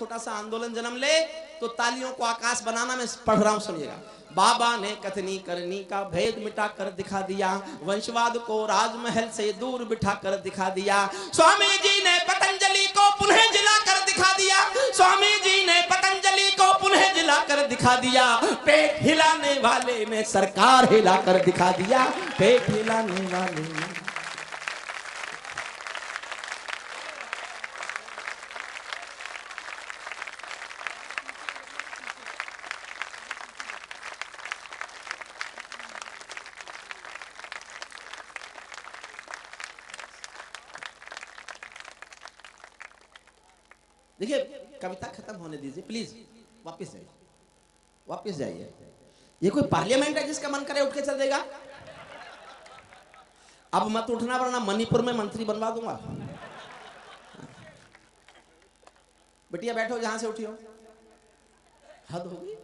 छोटा सा आंदोलन जन्म ले तो तालियों को आकाश बनाना मैं पढ़ रहा हूं, सुनिएगा। बाबा ने कथनी करनी का भेद मिटा कर दिखा दिया, वंशवाद को राजमहल से दूर बिठा कर दिखा दिया। स्वामी जी ने पतंजलि को पुनः जिला कर दिखा दिया, स्वामी जी ने पतंजलि को पुनः जिला कर दिखा दिया। पेट हिलाने वाले ने सरकार हिला कर दिखा दिया, पेट हिलाने वाले ने। देखिए कविता खत्म होने दीजिए प्लीज, वापस जाइए, वापस जाइए। ये कोई पार्लियामेंट है जिसका मन करे उठ के चल देगा? अब मत उठना वरना मणिपुर में मंत्री बनवा दूंगा। बिटिया बैठो जहां से उठी हो, हद होगी।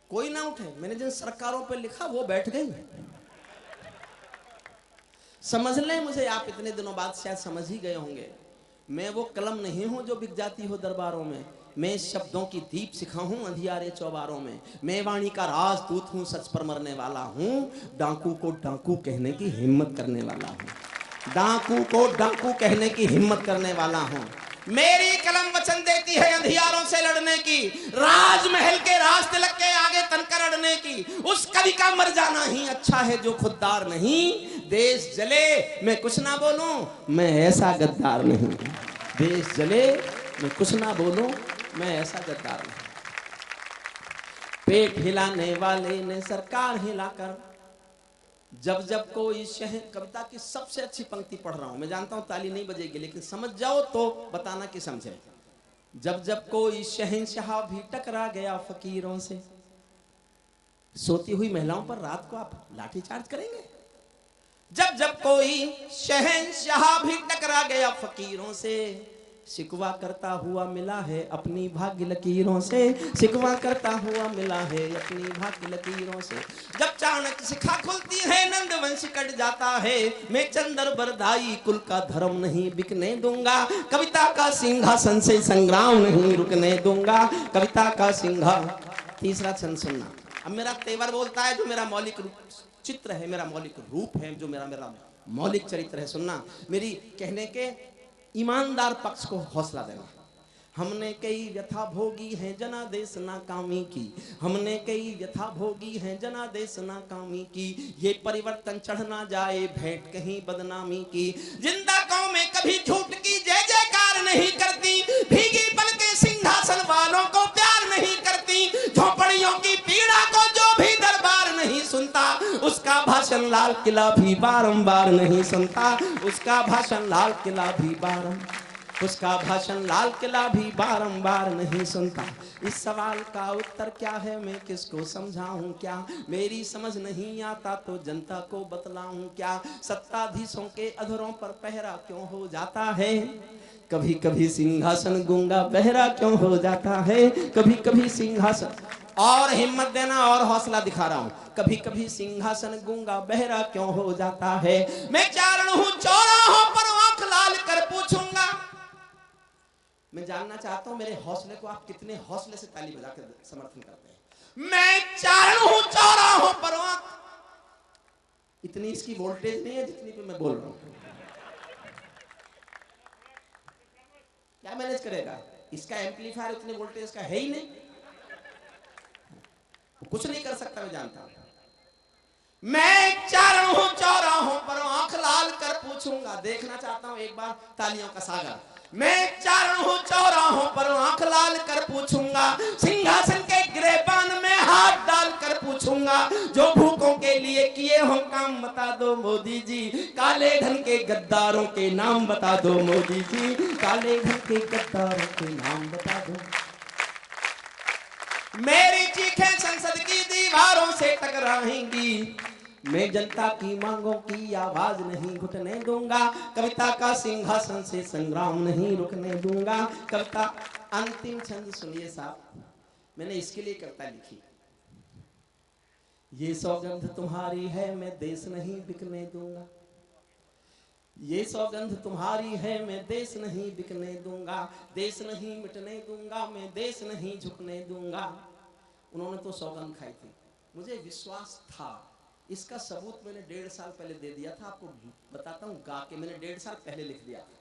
कोई ना उठे, मैंने जिन सरकारों पे लिखा वो बैठ गई। समझ लें मुझे, आप इतने दिनों बाद शायद समझ ही गए होंगे, मैं वो कलम नहीं हूं जो बिक जाती हो दरबारों में। मैं शब्दों की दीप सिखा हूं अंधियारे चौबारों में। मैं वाणी का राजदूत हूं, सच पर मरने वाला हूं। डाकू को डाकू कहने की हिम्मत करने वाला हूं, डाकू को डाकू कहने की हिम्मत करने वाला हूं। मेरी कलम वचन देती है अंधियारों से लड़ने की, राजमहल के रास्ते लग के आगे तनकर अड़ने की। उस कवि का मर जाना ही अच्छा है जो खुददार नहीं। देश जले मैं कुछ ना बोलूं, मैं ऐसा गद्दार नहीं। देश जले मैं कुछ ना बोलूं, मैं ऐसा गद्दार नहीं। पेट हिलाने वाले ने सरकार हिलाकर, जब जब कोई शहर। कविता की सबसे अच्छी पंक्ति पढ़ रहा हूं, मैं जानता हूं ताली नहीं बजेगी, लेकिन समझ जाओ तो बताना कि समझे। जब जब कोई शहंशाह भी टकरा गया फकीरों से। सोती हुई महिलाओं पर रात को आप लाठीचार्ज करेंगे? जब जब कोई शहंशाह भी टकरा गया फकीरों से, शिकवा करता हुआ मिला है अपनी भाग्य लकीरों से। शिकवा करता हुआ मिला है अपनी भाग्य लकीरों से। जब चाणक्य शिखा खुलती है नंद वंश कट जाता है। मैं चंद्र बरदाई कुल का धर्म नहीं बिकने दूंगा। कविता का सिंहासन से संग्राम नहीं रुकने दूंगा। कविता का सिंहासन। तीसरा छंद सुनना। अब मेरा तेवर बोलता है, जो मेरा मौलिक रूप चित्र है, मेरा मौलिक रूप है, जो मेरा मौलिक चरित्र है। सुनना, मेरी कहने के ईमानदार पक्ष को हौसला देना। हमने कई व्यथा भोगी है जनादेश नाकामी की। हमने कई व्यथा भोगी है जनादेश नाकामी की। ये परिवर्तन चढ़ ना जाए भेंट कहीं बदनामी की। जिंदा कौमें कभी झूठ की जय जयकार नहीं करती। भीगी पलके सिंहासन वालों को प्यार नहीं करती। झोपड़ियों की पीड़ा को जो भी दरबार नहीं सुनता, उसका भाषण लाल किला भी बारंबार नहीं सुनता। उसका भाषण लाल किला भी उसका भाषण लाल किला भी बारंबार नहीं सुनता। इस सवाल का उत्तर क्या है, मैं किसको समझाऊं क्या? मेरी समझ नहीं आता तो जनता को बतलाऊं क्या? सत्ताधीशों के अधरों पर पहरा क्यों हो जाता है? कभी कभी सिंहासन गूंगा बहरा क्यों हो जाता है? कभी कभी सिंहासन, और हिम्मत देना और हौसला दिखा रहा हूं। कभी कभी सिंहासन गूंगा बहरा क्यों हो जाता है? मैं चारण हूं चौराहों पर आंख लाल कर पूछूंगा। मैं जानना चाहता हूं मेरे हौसले को आप कितने हौसले से ताली बजाकर समर्थन करते हैं। मैं चारण हूं चौराहों पर आंख। इतनी इसकी वोल्टेज नहीं है जितनी पे मैं बोल रहा हूं। क्या मैनेज करेगा? इसका एम्पलीफायर उतने वोल्टेज का है ही नहीं, कुछ नहीं कर सकता, मैं जानता हूं। मैं चारण हूं चौराहों पर आंख लाल कर पूछूंगा। देखना चाहता हूं एक बार तालियों का सागर। मैं चारण हूं चौराहों पर आंख लाल कर पूछूंगा। सिंहासन के गिरेबान में हाथ डाल कर पूछूंगा। जो भूखों के लिए किए हो काम बता दो मोदी जी। काले धन के गद्दारों के नाम बता दो मोदी जी। काले धन के गद्दारों के नाम बता दो। मेरी चीखें संसद की दीवारों से टकराएंगी। मैं जनता की मांगों की आवाज नहीं घुटने दूंगा। कविता का सिंहासन से संग्राम नहीं रुकने दूंगा। कविता अंतिम छंद सुनिए साहब, मैंने इसके लिए कविता लिखी। ये सौगंध तुम्हारी है मैं देश नहीं बिकने दूंगा। ये सौगंध तुम्हारी है मैं देश नहीं बिकने दूंगा, देश नहीं मिटने दूंगा, मैं देश नहीं झुकने दूंगा। उन्होंने तो सौगंध खाई थी, मुझे विश्वास था। इसका सबूत मैंने 1.5 साल पहले दे दिया था, आपको बताता हूँ गा के, मैंने 1.5 साल पहले लिख दिया था।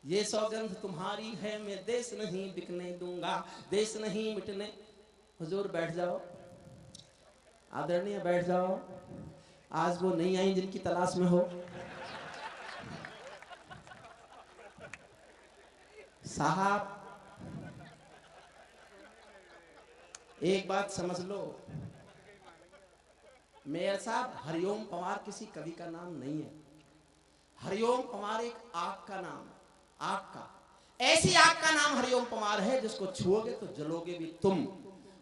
ये सौगंध तुम्हारी है मैं देश नहीं बिकने दूंगा, देश नहीं मिटने। हुजूर बैठ जाओ, आदरणीय बैठ जाओ। आज वो नहीं आई जिनकी तलाश में हो। साहब एक बात समझ लो, मेयर साहब, हरिओम पंवार किसी कवि का नाम नहीं है। हरिओम पंवार एक आग का नाम, आग का, ऐसी आग का नाम हरिओम पंवार है जिसको छुओगे तो जलोगे भी तुम,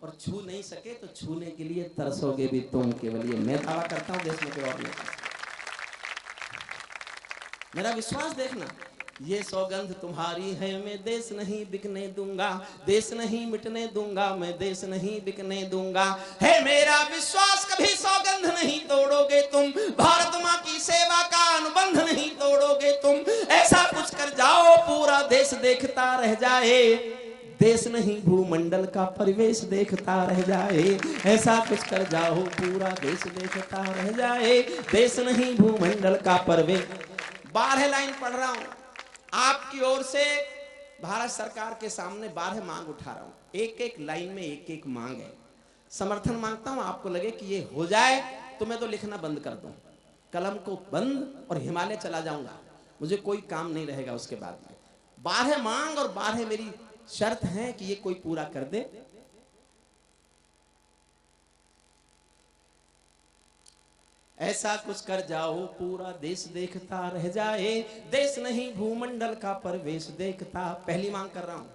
और छू नहीं सके तो छूने के लिए तरसोगे भी तुम। केवल ये मैं दावा करता हूं, देश में कोई और नहीं। मेरा विश्वास देखना, ये सौगंध तुम्हारी है मैं देश नहीं बिकने दूंगा, देश नहीं मिटने दूंगा, मैं देश नहीं बिकने दूंगा। है मेरा विश्वास कभी सौगंध नहीं तोड़ोगे तुम, भारत माँ की सेवा का अनुबंध नहीं तोड़ोगे तुम। ऐसा कुछ कर जाओ पूरा देश देखता रह जाए, देश नहीं भूमंडल का परिवेश देखता रह जाए। ऐसा कुछ कर जाओ पूरा देश देखता रह जाए, देश नहीं भूमंडल का परिवेश। 12 लाइन पढ़ रहा हूं आपकी ओर से, भारत सरकार के सामने 12 मांग उठा रहा हूं। एक एक लाइन में एक एक मांग है, समर्थन मांगता हूं। आपको लगे कि ये हो जाए तो मैं तो लिखना बंद कर दूं, कलम को बंद और हिमालय चला जाऊंगा, मुझे कोई काम नहीं रहेगा उसके बाद में। 12 मांग और 12 मेरी शर्त है कि ये कोई पूरा कर दे। ऐसा कुछ कर जाओ पूरा देश देखता रह जाए, देश नहीं भूमंडल का परिवेश देखता। पहली मांग कर रहा हूं,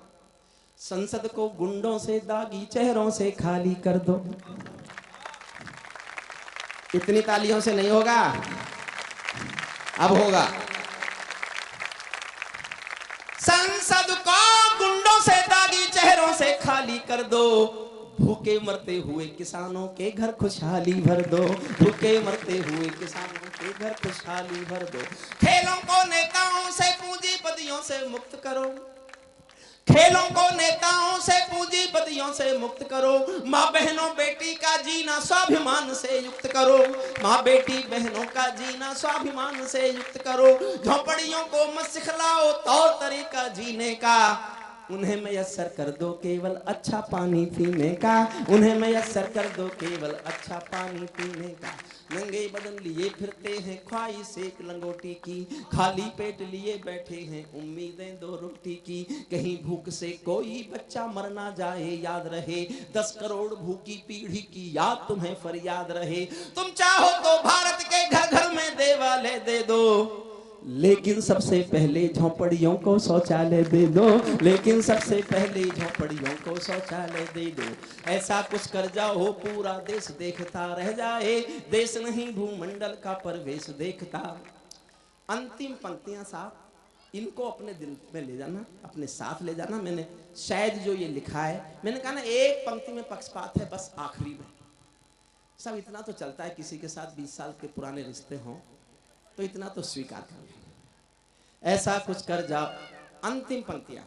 संसद को गुंडों से दागी चेहरों से खाली कर दो। इतनी तालियों से नहीं होगा, अब होगा। संसद को गुंडों से दागी चेहरों से खाली कर दो, भूखे मरते हुए किसानों के घर खुशहाली भर दो, भूखे मरते हुए किसानों के घर खुशहाली भर दो। खेलों को नेताओं से पूंजीपतियों से मुक्त करो, खेलों को नेताओं से पूंजीपतियों से मुक्त करो। माँ बहनों बेटी का जीना स्वाभिमान से युक्त करो, माँ बेटी बहनों का जीना स्वाभिमान से युक्त करो। झोपड़ियों को मत सिखलाओ तौर तरीका जीने का, उन्हें मयस्सर कर दो केवल अच्छा पानी पीने का, उन्हें मयस्सर कर दो केवल अच्छा पानी पीने का। नंगे बदन लिए फिरते हैं ख्वाहिश एक लंगोटी की, खाली पेट लिए बैठे हैं उम्मीदें 2 रोटी की। कहीं भूख से कोई बच्चा मर ना जाए याद रहे, 10 करोड़ भूखी पीढ़ी की याद तुम्हें फरियाद रहे। तुम चाहो तो भारत के घर घर में देवालय दे दो, लेकिन सबसे पहले झोंपड़ियों को शौचालय दे दो, लेकिन सबसे पहले झोंपड़ियों को शौचालय दे दो। ऐसा कुछ कर जाओ पूरा देश देखता रह जाए, देश नहीं भूमंडल का परिवेश देखता। अंतिम पंक्तियां साहब, इनको अपने दिल में ले जाना, अपने साथ ले जाना। मैंने शायद जो ये लिखा है, मैंने कहा ना एक पंक्ति में पक्षपात है, बस आखिरी में सब इतना तो चलता है, किसी के साथ 20 साल के पुराने रिश्ते हों तो इतना तो स्वीकार कर। ऐसा कुछ कर जाओ, अंतिम पंक्तियां,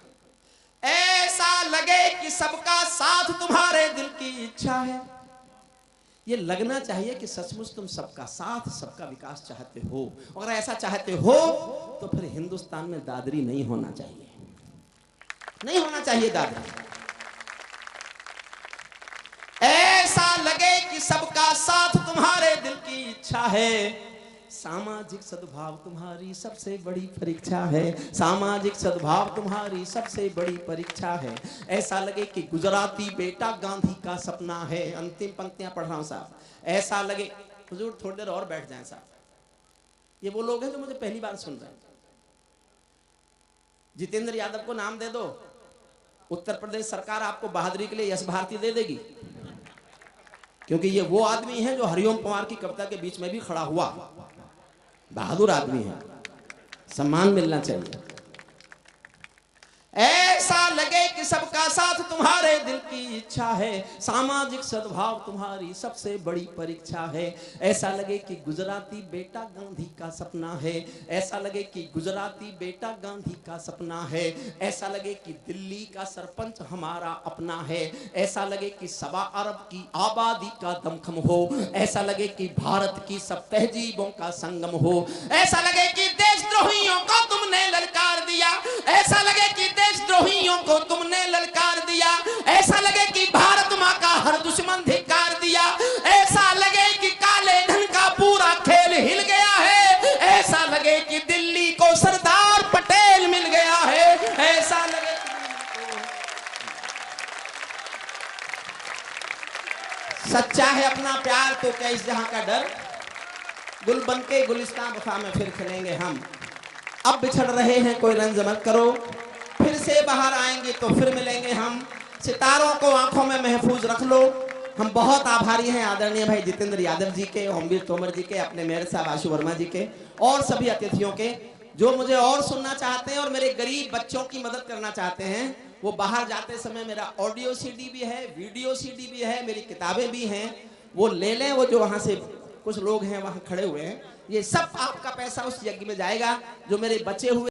ऐसा लगे कि सबका साथ तुम्हारे दिल की इच्छा है। ये लगना चाहिए कि सचमुच तुम सबका साथ सबका विकास चाहते हो। अगर ऐसा चाहते हो तो फिर हिंदुस्तान में दादरी नहीं होना चाहिए, नहीं होना चाहिए दादरी। ऐसा लगे कि सबका साथ तुम्हारे दिल की इच्छा है, सामाजिक सद्भाव तुम्हारी सबसे बड़ी परीक्षा है, सामाजिक सद्भाव तुम्हारी सबसे बड़ी परीक्षा है। ऐसा लगे कि गुजराती बेटा गांधी का सपना है। अंतिम पंक्तियां पढ़ रहा हूं साहब। ऐसा लगे, हुजूर थोड़ी देर और बैठ जाएं साहब, ये वो लोग हैं जो मुझे पहली बार सुन रहे हैं। जितेंद्र यादव को नाम दे दो, उत्तर प्रदेश सरकार आपको बहादुरी के लिए यश भारती दे देगी, क्योंकि ये वो आदमी है जो हरिओम पंवार की कविता के बीच में भी खड़ा हुआ, बहादुर आदमी है, सम्मान मिलना चाहिए। ऐसा लगे कि सबका का साथ तुम्हारे दिल की इच्छा है, सामाजिक सद्भाव तुम्हारी सबसे बड़ी परीक्षा है। ऐसा लगे कि गुजराती बेटा गांधी का सपना है, ऐसा लगे कि गुजराती बेटा गांधी का सपना है, ऐसा लगे कि दिल्ली का सरपंच हमारा अपना है, ऐसा लगे कि 1.25 अरब की आबादी का दमखम हो, ऐसा लगे कि भारत की सब तहजीबों का संगम हो, ऐसा लगे कि देशद्रोहियों को तुमने ललकार दिया, ऐसा लगे कि देशद्रोहियों को तुमने ललकार दिया, ऐसा लगे कि भारत मां का हर दुश्मन धिक्कार दिया, ऐसा लगे कि काले धन का पूरा खेल हिल गया है, ऐसा लगे कि दिल्ली को सरदार पटेल मिल गया है, ऐसा लगे सच्चा है अपना प्यार तो क्या इस जहां का डर, गुल बनके गुलिस्तान वफा में फिर खिलेंगे हम। अब बिछड़ रहे हैं कोई रंज मत करो, फिर से बाहर आएंगे तो फिर मिलेंगे हम। सितारों को आंखों में महफूज रख लो। हम बहुत आभारी हैं आदरणीय भाई जितेंद्र यादव जी के, ओमवीर तोमर जी के, अपने मेयर साहब आशु वर्मा जी के और सभी अतिथियों के, जो मुझे और सुनना चाहते हैं और मेरे गरीब बच्चों की मदद करना चाहते हैं। वो बाहर जाते समय मेरा ऑडियो सीडी भी है, वीडियो सीडी भी है, मेरी किताबें भी हैं, वो ले लें। वो जो वहां से कुछ लोग हैं वहां खड़े हुए हैं, ये सब आपका पैसा उस यज्ञ में जाएगा जो मेरे बचे हुए